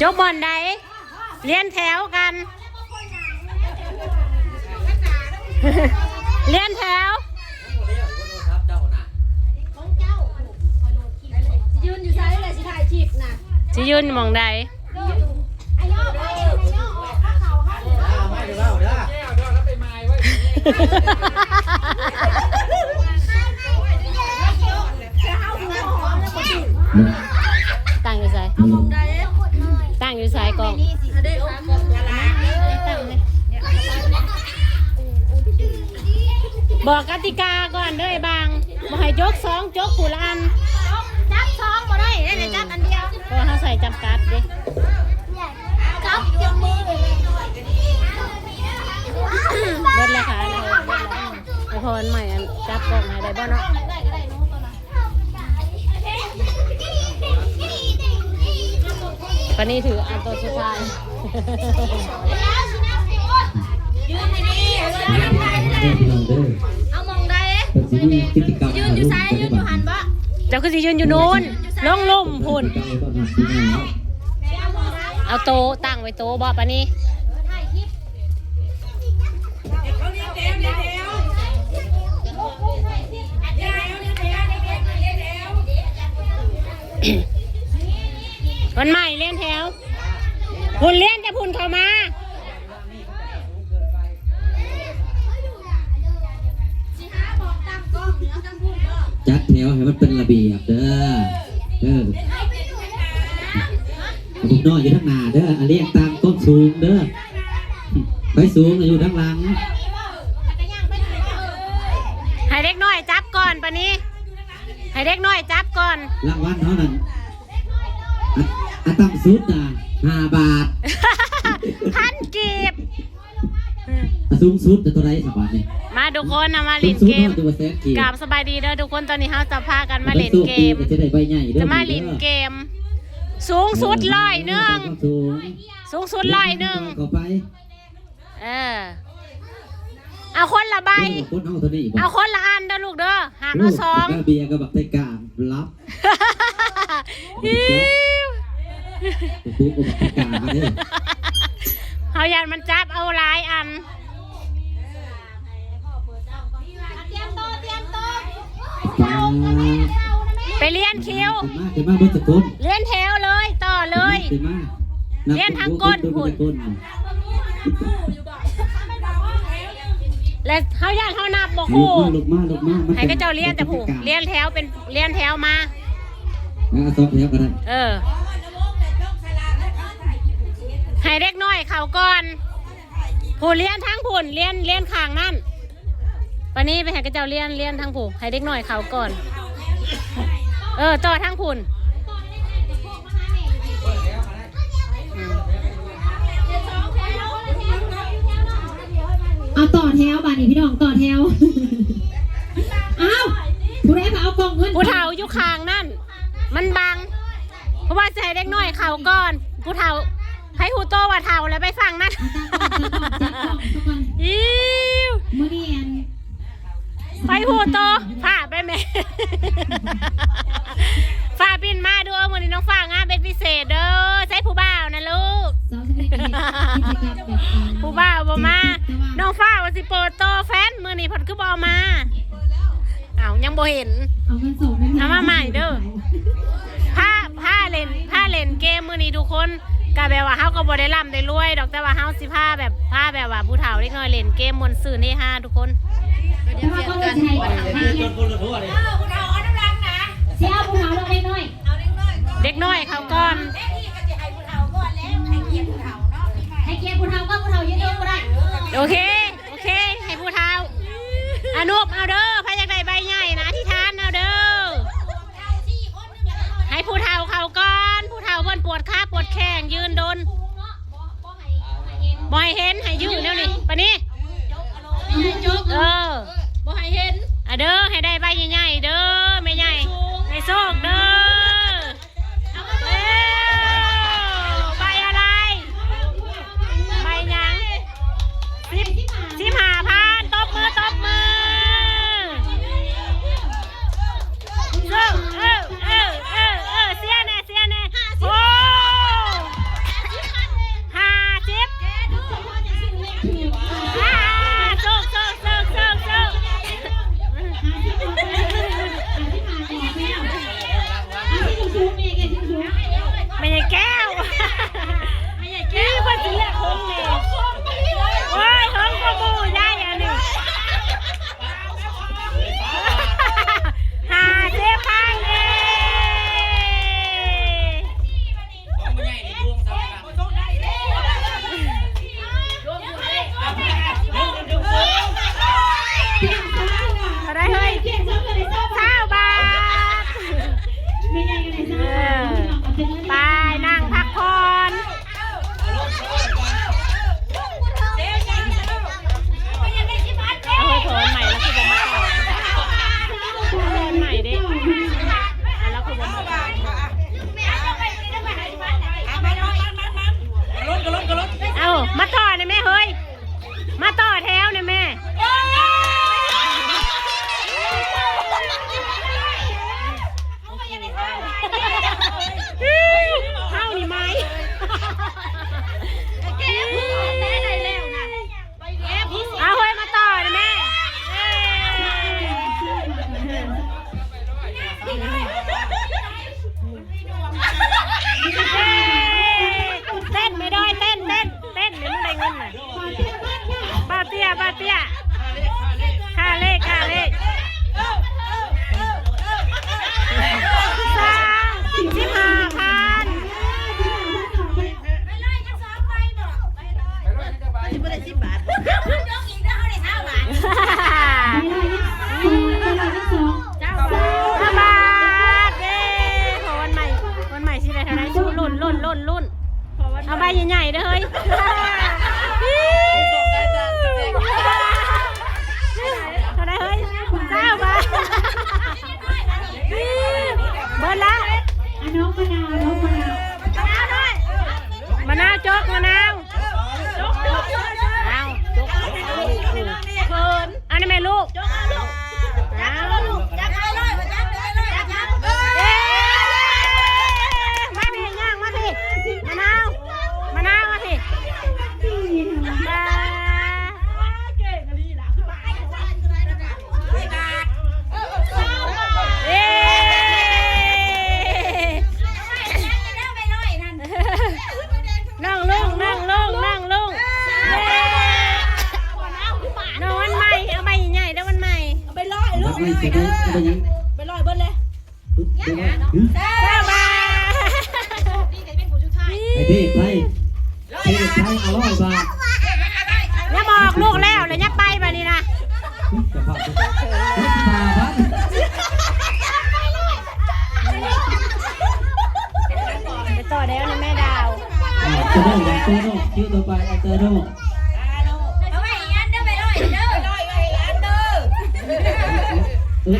จบบอนใดเลี้ยนแถวกันเลี้ยนแถวยืนอยู่ใช่เลยสิถ่ายคลิปนะสิยืนมองใดตั้งอยู่ใส่ตั้งอยู่ใส่กองบอกกติกาก่อนเด้อบางบอกให้ยก2ยกผู้ละอันจับ2บ่ได้เดี๋ยวจับอันเดียวเพราะเขาใส่จำกัดดิจับจมือเบิดเลยค่ะไอพรใหม่จับกล่องให้ได้บ่เนาะปนี้ถืออันตัวสุดท้ายยืนดีเอามองได้ยืนอยู่ซ้ายยืนอยู่หันบ่เจ้าคือสิยืนอยู่นู้นลงลุ่มพุ่นเอาโต๊ะตั้งไว้โต๊ะบ่ปนี้วันใหม่เลี้ยนแถวพุ่นเลี้ยนจะพุ่นเข้ามาจัดแถวให้มันเป็นระเบียบเด้อผมน้อยอยู่ทั้งหน้าเด้อเรียกตามต้นสูงเด้อไปสูงอยู่ทั้งหลังให้เด็กน้อยจับก่อนปะนี้ให้เด็กน้อยจับก่อนรางวัลเท่านั้นต่ำสุดนะ5 บาท1,000 กีบสูงสุดจะตัวไรสบายเลยมาทุกคนมาเล่นเกมกราบสบายดีเด้อทุกคนตอนนี้เราจะพากันมาเล่นเกมจะมาเล่นเกมสูงสุด100สูงสุด100เอาคนละใบเอาคนละอันเด้อลูกเด้อหาเอา2เบียร์กับบักไทกามรับเขายันมันจับเอาหลายอันไปเลี้ยนคิวเลี้ยนแถวเลยต่อเลยเลี้ยนทั้งก้นหุ่นและเขาย่างเขานับบอกคู่ให้ก็เจ้าเลี้ยนแต่ผูกเลี้ยนแถวเป็นเลี้ยนแถวมาให้เด็กน้อยเขาก่อนผู้เลี้ยนทั้งผุ่นเลี้ยนข้างนั่นวันนี้ไปให้ก็เจ้าเลี้ยนทั้งผูให้เด็กน้อยเขาก่อนต่อทั้งผุ่นเอาต่อแถวบ้านนี่พี่น้องต่อแถวอ้าวผู้ใดก็เอากล่องเงินผู้เฒ่าอยู่ข้างนั่นมันบังเพราะว่าจะให้เด็กน้อยเขาก่อนผู้เฒ่าให้ฮูโตว่าเฒ่าแล้วไปฟังนั่นไปฮูโตผ่าไปไหมฝ่าบินมาดูวันนี้น้องฝ่างานเป็นพิเศษเด้อใช้ผู้บ่าวนะลูกผู้บ่าวบ่มาน้องฝ่าวันสิโปโตแฟนมือนี่พอดคือบ่มายังบ่เห็นเอามาใหม่เด้อผ้าเล่นเกมมือนี้ทุกคนก็แบบว่าเฮาก็บ่ได้ร่ำได้รวยดอกแต่ว่าเฮาสิผ้าแบบว่าผู้เฒ่าเล็กน้อยเล่นเกมมวนซื่นให้5ทุกคนเดี๋ยวเปลี่ยนกันผู้เฒ่าเอาน้ำรังนะเสียผู้เฒ่าเราเล็กน้อยเด็กน้อยเขาก่อนให้เกียรติผู้เฒ่าก็ผู้เฒ่ายืนก็ได้โอเคให้ผู้เฒ่าอนุบเอาเด้อพายากได้ใบใหญ่นะที่ทานเอาเด้อให้ผู้เฒ่าเขาก่อนผู้เฒ่าเพิ่นปวดขาปวดแข้งยืนโดนบ่ให้เห็นให้ยืนแล้วนี่ปะนี้บ่ให้เห็นเด้อให้ได้ใบใหญ่ๆเด้อไม่ใหญ่ให้โชคเด้อใบอะไรใบยัง15,000ตบมือเสียแน่โอ้ มาต่อนะแม่เฮ้ยมาต่อแถวนะแม่เข้านี่ไหมเอาเฮ้ยมาต่อนะแม่เต้นไม่ได้เต้นเดี๋ยวมึงได้เงินหน่อยป้าเตี้ยค่าเลขรุ่นเอาใบใหญ่ๆเด้อเฮ้ยเอาได้เฮ้ยเจ้าบาทเบิร์ดละน้องมะนาวจกมะนาวเขินอันนี้แม่ลูกนั่งลงน้องวันใหม่เอาใบใหญ่ๆได้วันใหม่ไปลอยลูกไปลอยเบิ้ลเลยเจ้าบ้าไอ้ที่ไปเอา100 บาทอย่าบอกลูกแล้วเลยอย่าไปแบบนี้นะไปต่อแล้วนะแม่ดาวเจอโน่คิวต่อไปเจอโน่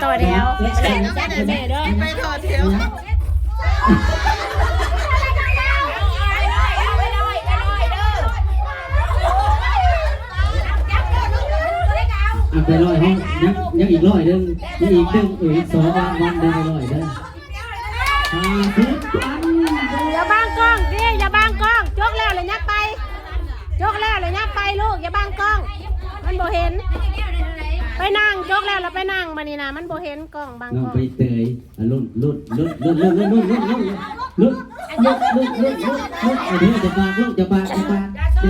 ต่อแล้วไปเล่นจัดแม่เด้อไปต่อเที่ยวไปลอยห้องยังอีก100นึงยังอีก2 วันได้100เด้ออย่าบังกล้องดิอย่าบังกล้องจกแล้วเลยยักไปลูกอย่าบังกล้องมันบ่เห็นไปนั่งจกแล้วเราไปนั่งมานี่นะมันบ่เห็นกล้องบังกล้องน้องไปเตยลุ้นไอ้เด้อจะบางลูกจะ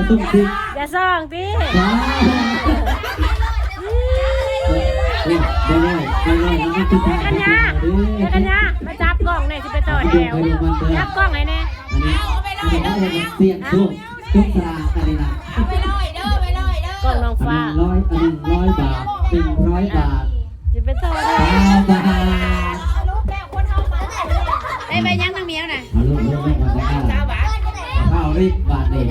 ตุ้มทีอย่าซ่องดิกันยามาจับกล้องเนี่ยจะไปต่อแถวจับกล้องไหนเนี่ยเสียงทุกตาอะไรนะกล้องน้องฟ้า100 บาท100 บาทจะไปต่อแถวไปยังทางเมียวน่ะเอา100 บาทนี่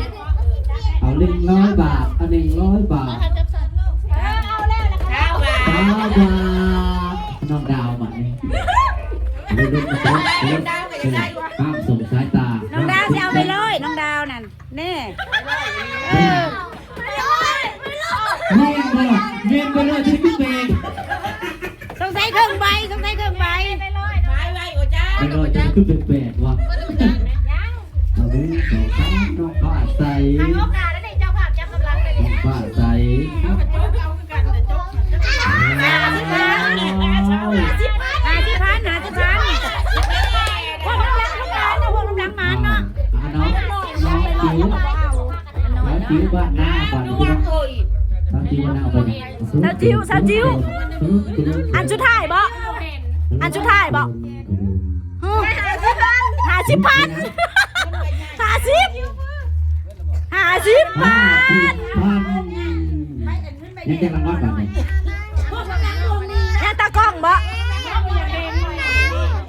เอา100 บาท100 บาทน้องดาวมาเนี่ยห้ามส่งสายตาน้องดาวจะเอาไปเลยน้องดาวนั่นแน่เมียนไปเลยที่พี่เบงต้องใช้เครื่องใบไปเลยจะขึ้นเป็น8ว่ะเอา1 2 3น้องผ้าใสผ้าใสจิ๋วบ้านหน้าก่อนพี่น้องจิ๋วบ้านหน้าเอาไปสาวจิ๋วอันชุดท้ายบ่50,000ยังจะรางวัลแบบนี้ยังตากล้องบ่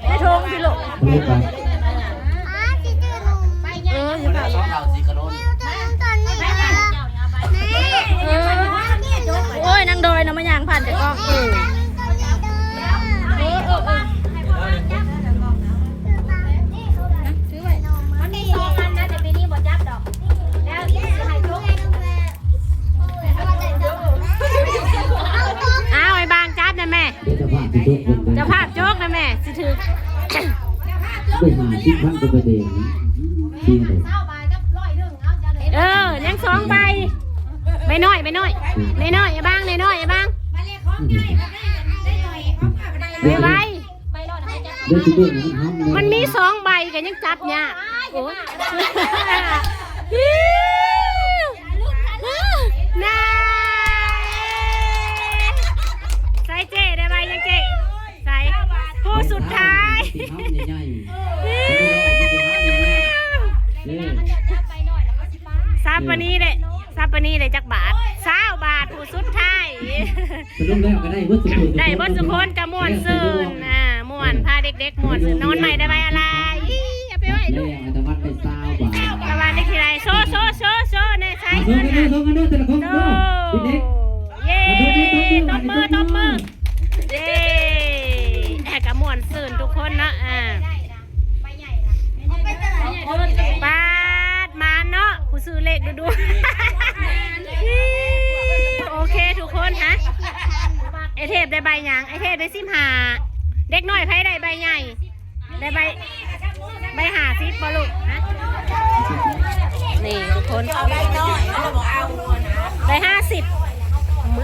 ได้ทงพี่ลูกโอ้ยนางดอยนะมันยางผ่านแต่กล้องซื้อไว้มันมี2 อันนะแต่ปีนี้บ่จับดอกแล้วให้โจ๊ก ก็ไปเด่นที่ไหน ยัง2ใบไม่น้อยไอ้บ้างไว้ เดี๋ยวจะเด่นมันห้ามเลย มันมี2ใบกันยังจับเนี่ยโอ้น่าใส่เจได้ใบยังเจใส่ผู้สุดท้ายซับปนี้เลยจักบาท20 บาทผู้สุดท้ายได้เบิ้ลสุพนกับม่วนซื่นม่วนพาเด็กๆม่วนซื่นนอนใหม่ได้ใบอะไรอย่าไปไว้ลูกตะวันได้ทีไรโซในใช้เงินเย้ตบมือเย้กับม่วนซื่นทุกคนนะบาทมาเนาะผู้ซื้อเลขดูโอเคทุกคนฮะไอเทพได้ใบหยังไอเทพได้15เด็กน้อยไพ่ได้ใบใหญ่ได้ใบ50บ่ลูกฮะนี่ทุกคนได้50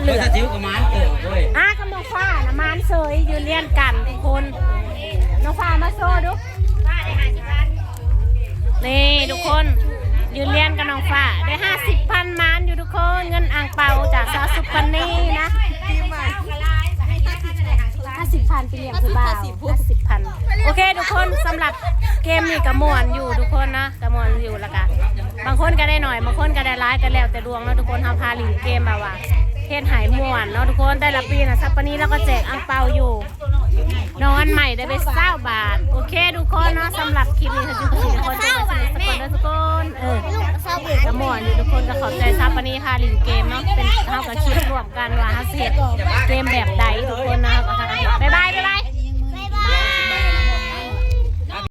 เหลือจิ้วกับมันด้วยกับน้องฟ้านะมันเซยยืนเรียนกันทุกคนน้องฟ้ามาโซ่ดูนี่ทุกคนยืนเรียนกับน้องฟ้าได้50,000มันอยู่ทุกคนเงินอ่างเปาจากซาสุปันนี่นะ50,000ไปเลี้ยงคือบ้า50,000โอเคทุกคนสำหรับเกมนี้กระมวลอยู่ทุกคนนะกระมวลอยู่แล้วกันบางคนก็ได้หน่อยบางคนก็ได้ร้ายกันแล้วแต่ดวงเนาะทุกคนทำพาลิงเกมมาว่าเทศหายม่วนเนาะทุกคนแต่ละปีนะซัปปานี้แล้วก็แจกอ่างเปาอยู่นอนใหม่ได้ไป20 บาทโอเคทุกคนเนาะสำหรับคลิปนี้ทุกคนจะทุกคนกระมวลอยู่ทุกคนก็ขอบใจซัปปานี้ค่ะลิงเกมเนาะเป็นเท่ากับคิดรวมกันว่าเฮาเสร็จเกมแบบใดทุกคนนะบ๊ายบาย